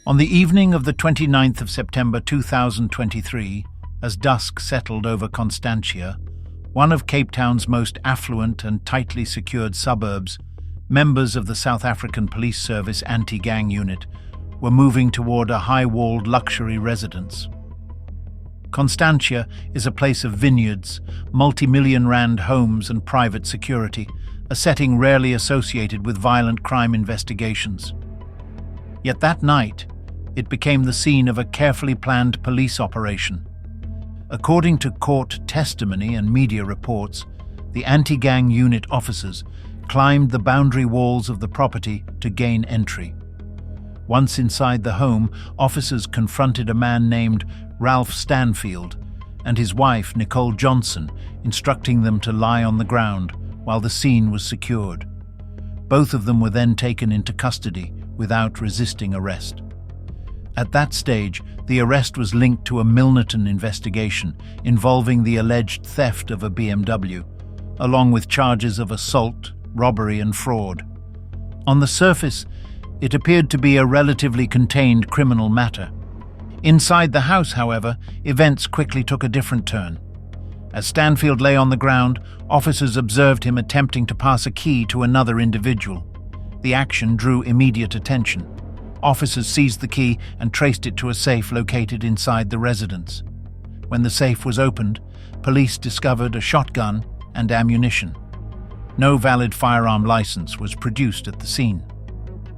On the evening of the 29th of September 2023, as dusk settled over Constantia, one of Cape Town's most affluent and tightly secured suburbs, members of the South African Police Service anti-gang unit were moving toward a high-walled luxury residence. Constantia is a place of vineyards, multi-million rand homes and private security, a setting rarely associated with violent crime investigations. Yet that night, it became the scene of a carefully planned police operation. According to court testimony and media reports, the anti-gang unit officers climbed the boundary walls of the property to gain entry. Once inside the home, officers confronted a man named Ralph Stanfield and his wife, Nicole Johnson, instructing them to lie on the ground while the scene was secured. Both of them were then taken into custody without resisting arrest. At that stage, the arrest was linked to a Milnerton investigation involving the alleged theft of a BMW, along with charges of assault, robbery and fraud. On the surface, it appeared to be a relatively contained criminal matter. Inside the house, however, events quickly took a different turn. As Stanfield lay on the ground, officers observed him attempting to pass a key to another individual. The action drew immediate attention. Officers seized the key and traced it to a safe located inside the residence. When the safe was opened, police discovered a shotgun and ammunition. No valid firearm license was produced at the scene.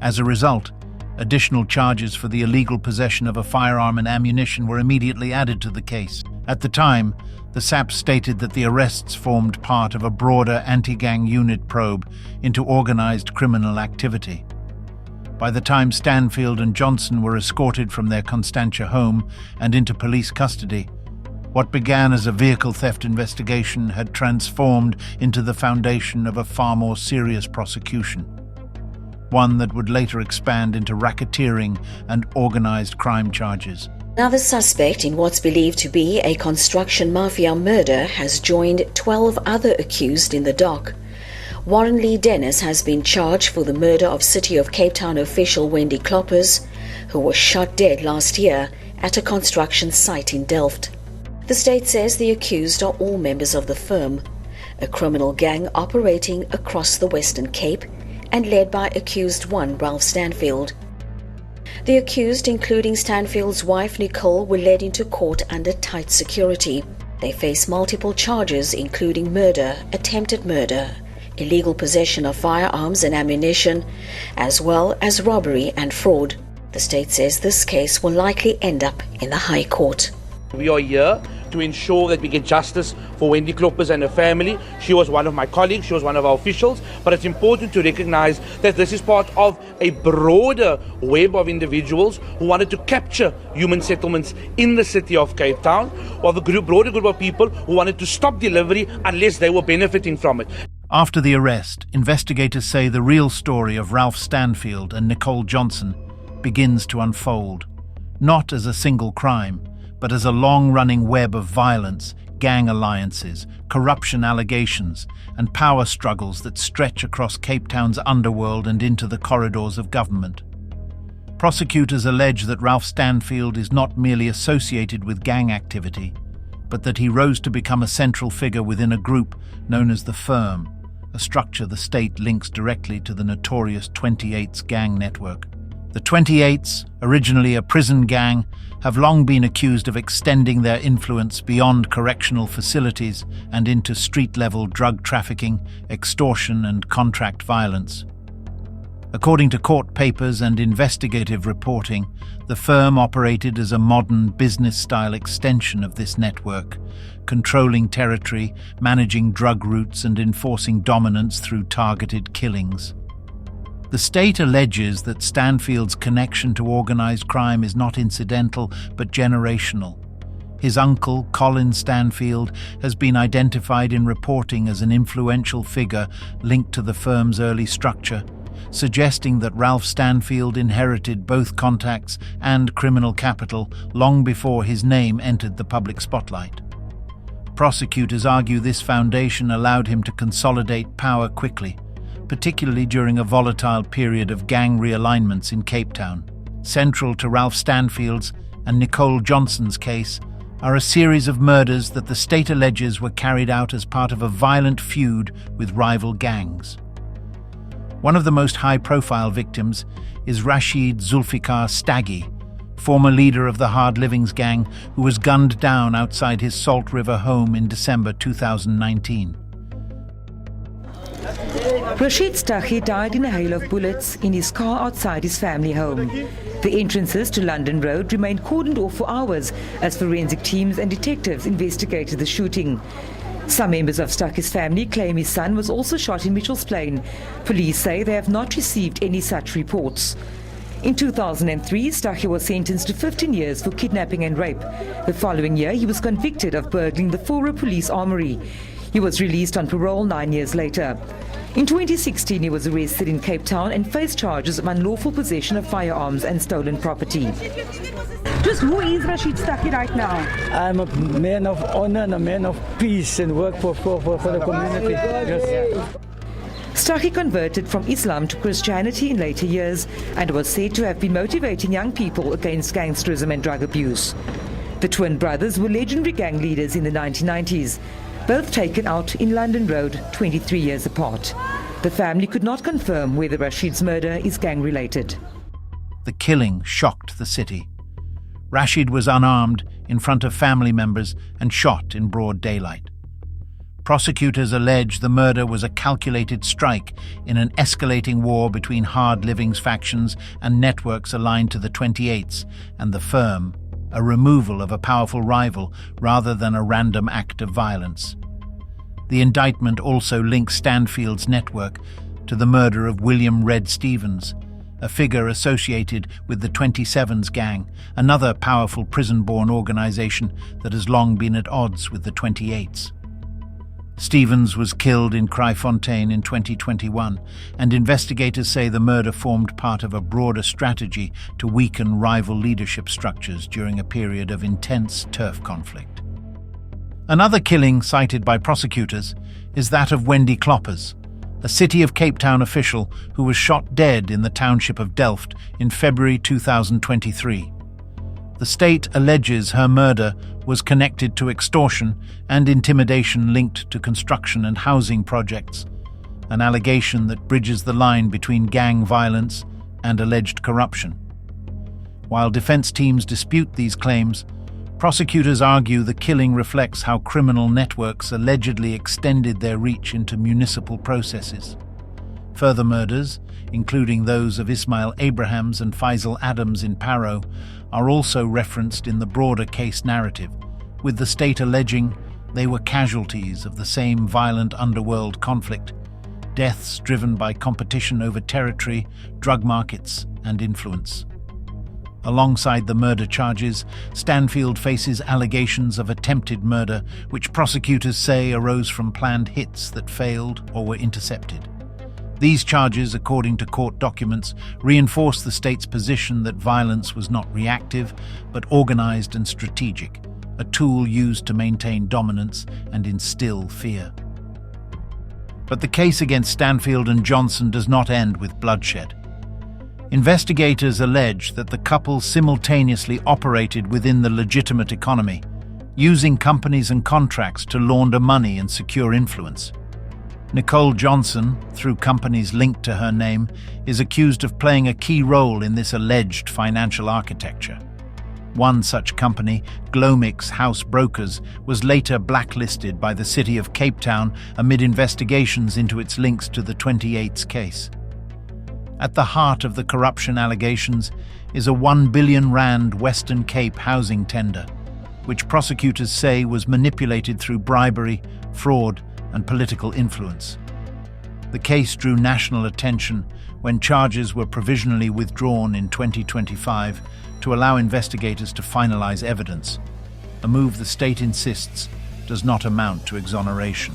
As a result, additional charges for the illegal possession of a firearm and ammunition were immediately added to the case. At the time, the SAP stated that the arrests formed part of a broader anti-gang unit probe into organized criminal activity. By the time Stanfield and Johnson were escorted from their Constantia home and into police custody, what began as a vehicle theft investigation had transformed into the foundation of a far more serious prosecution, one that would later expand into racketeering and organized crime charges. Another suspect in what's believed to be a construction mafia murder has joined 12 other accused in the dock. Warren Lee Dennis has been charged for the murder of City of Cape Town official Wendy Kloppers, who was shot dead last year at a construction site in Delft. The state says the accused are all members of the firm, a criminal gang operating across the Western Cape and led by accused one Ralph Stanfield. The accused, including Stanfield's wife Nicole, were led into court under tight security. They face multiple charges including murder, attempted murder, illegal possession of firearms and ammunition, as well as robbery and fraud. The state says this case will likely end up in the High Court. We are here to ensure that we get justice for Wendy Kloppers and her family. She was one of my colleagues, she was one of our officials, but it's important to recognize that this is part of a broader web of individuals who wanted to capture human settlements in the city of Cape Town, or the broader group of people who wanted to stop delivery unless they were benefiting from it. After the arrest, investigators say the real story of Ralph Stanfield and Nicole Johnson begins to unfold, not as a single crime, but as a long-running web of violence, gang alliances, corruption allegations, and power struggles that stretch across Cape Town's underworld and into the corridors of government. Prosecutors allege that Ralph Stanfield is not merely associated with gang activity, but that he rose to become a central figure within a group known as the Firm, a structure the state links directly to the notorious 28's gang network. The 28's, originally a prison gang, have long been accused of extending their influence beyond correctional facilities and into street-level drug trafficking, extortion and contract violence. According to court papers and investigative reporting, the firm operated as a modern business-style extension of this network, controlling territory, managing drug routes and enforcing dominance through targeted killings. The state alleges that Stanfield's connection to organized crime is not incidental but generational. His uncle, Colin Stanfield, has been identified in reporting as an influential figure linked to the firm's early structure, suggesting that Ralph Stanfield inherited both contacts and criminal capital long before his name entered the public spotlight. Prosecutors argue this foundation allowed him to consolidate power quickly, particularly during a volatile period of gang realignments in Cape Town. Central to Ralph Stanfield's and Nicole Johnson's case are a series of murders that the state alleges were carried out as part of a violent feud with rival gangs. One of the most high-profile victims is Rashid Zulfikar Staggy, former leader of the Hard Livings gang, who was gunned down outside his Salt River home in December 2019. Rashid Staggy died in a hail of bullets in his car outside his family home. The entrances to London Road remained cordoned off for hours as forensic teams and detectives investigated the shooting. Some members of Staggy's family claim his son was also shot in Mitchell's Plain. Police say they have not received any such reports. In 2003, Staggy was sentenced to 15 years for kidnapping and rape. The following year, he was convicted of burgling the Fora police armory. He was released on parole 9 years later. In 2016, he was arrested in Cape Town and faced charges of unlawful possession of firearms and stolen property. Just who is Rashid Staggy right now? I'm a man of honor and a man of peace and work for the community. Yes. Staggy converted from Islam to Christianity in later years and was said to have been motivating young people against gangsterism and drug abuse. The twin brothers were legendary gang leaders in the 1990s, both taken out in London Road 23 years apart. The family could not confirm whether Rashid's murder is gang-related. The killing shocked the city. Rashid was unarmed in front of family members and shot in broad daylight. Prosecutors allege the murder was a calculated strike in an escalating war between Hard Livings factions and networks aligned to the 28s and the firm, a removal of a powerful rival rather than a random act of violence. The indictment also links Stanfield's network to the murder of William Red Stevens, a figure associated with the 27s gang, another powerful prison-born organization that has long been at odds with the 28s. Stevens was killed in Kraaifontein in 2021, and investigators say the murder formed part of a broader strategy to weaken rival leadership structures during a period of intense turf conflict. Another killing cited by prosecutors is that of Wendy Kloppers, a City of Cape Town official who was shot dead in the township of Delft in February 2023. The state alleges her murder was connected to extortion and intimidation linked to construction and housing projects, an allegation that bridges the line between gang violence and alleged corruption. While defense teams dispute these claims, prosecutors argue the killing reflects how criminal networks allegedly extended their reach into municipal processes. Further murders, including those of Ismail Abrahams and Faisal Adams in Paro, are also referenced in the broader case narrative, with the state alleging they were casualties of the same violent underworld conflict, deaths driven by competition over territory, drug markets, and influence. Alongside the murder charges, Stanfield faces allegations of attempted murder, which prosecutors say arose from planned hits that failed or were intercepted. These charges, according to court documents, reinforce the state's position that violence was not reactive, but organized and strategic, a tool used to maintain dominance and instill fear. But the case against Stanfield and Johnson does not end with bloodshed. Investigators allege that the couple simultaneously operated within the legitimate economy, using companies and contracts to launder money and secure influence. Nicole Johnson, through companies linked to her name, is accused of playing a key role in this alleged financial architecture. One such company, Glomix House Brokers, was later blacklisted by the City of Cape Town amid investigations into its links to the 28s case. At the heart of the corruption allegations is a R1 billion Western Cape housing tender, which prosecutors say was manipulated through bribery, fraud, and political influence. The case drew national attention when charges were provisionally withdrawn in 2025 to allow investigators to finalize evidence, a move the state insists does not amount to exoneration.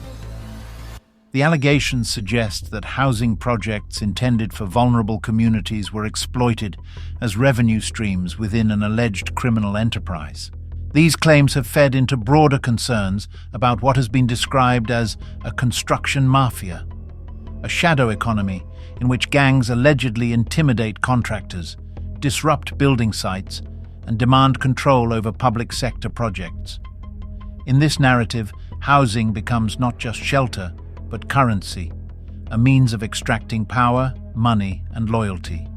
The allegations suggest that housing projects intended for vulnerable communities were exploited as revenue streams within an alleged criminal enterprise. These claims have fed into broader concerns about what has been described as a construction mafia, a shadow economy in which gangs allegedly intimidate contractors, disrupt building sites, and demand control over public sector projects. In this narrative, housing becomes not just shelter, but currency, a means of extracting power, money, and loyalty.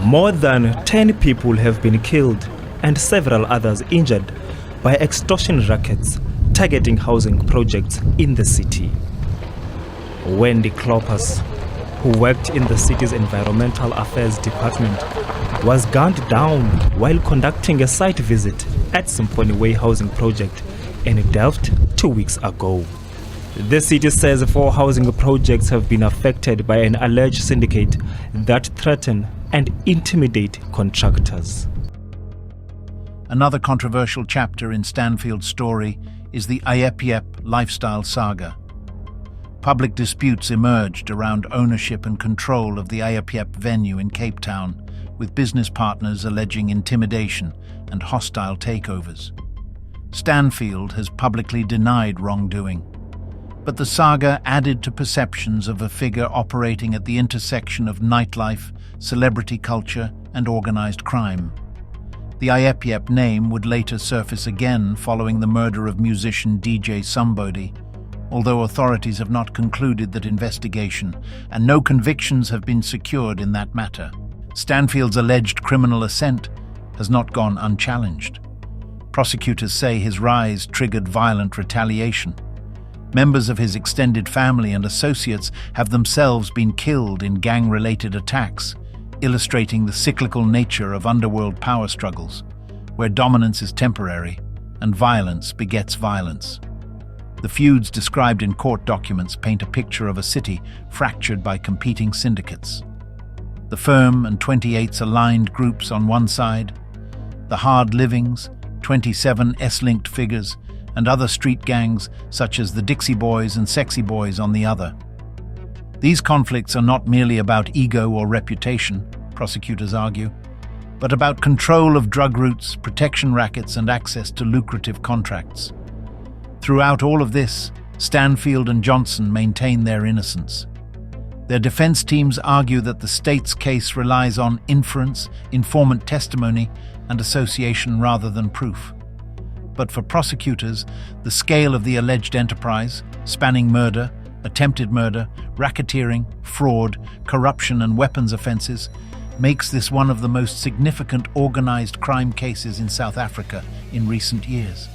More than 10 people have been killed and several others injured by extortion rackets targeting housing projects in the city. Wendy Kloppers, who worked in the city's Environmental Affairs Department, was gunned down while conducting a site visit at Symphony Way housing project in Delft 2 weeks ago. The city says 4 housing projects have been affected by an alleged syndicate that threaten and intimidate contractors. Another controversial chapter in Stanfield's story is the Ayepiep lifestyle saga. Public disputes emerged around ownership and control of the Ayepiep venue in Cape Town, with business partners alleging intimidation and hostile takeovers. Stanfield has publicly denied wrongdoing, but the saga added to perceptions of a figure operating at the intersection of nightlife, celebrity culture, and organized crime. The Ayepiep name would later surface again following the murder of musician DJ Somebody, although authorities have not concluded that investigation, and no convictions have been secured in that matter. Stanfield's alleged criminal ascent has not gone unchallenged. Prosecutors say his rise triggered violent retaliation. Members of his extended family and associates have themselves been killed in gang-related attacks, illustrating the cyclical nature of underworld power struggles, where dominance is temporary and violence begets violence. The feuds described in court documents paint a picture of a city fractured by competing syndicates. The Firm and 28's aligned groups on one side, the Hard Livings, 27 S-linked figures, and other street gangs such as the Dixie Boys and Sexy Boys on the other. These conflicts are not merely about ego or reputation, prosecutors argue, but about control of drug routes, protection rackets, and access to lucrative contracts. Throughout all of this, Stanfield and Johnson maintain their innocence. Their defense teams argue that the state's case relies on inference, informant testimony, and association rather than proof. But for prosecutors, the scale of the alleged enterprise, spanning murder, attempted murder, racketeering, fraud, corruption, and weapons offenses, makes this one of the most significant organized crime cases in South Africa in recent years.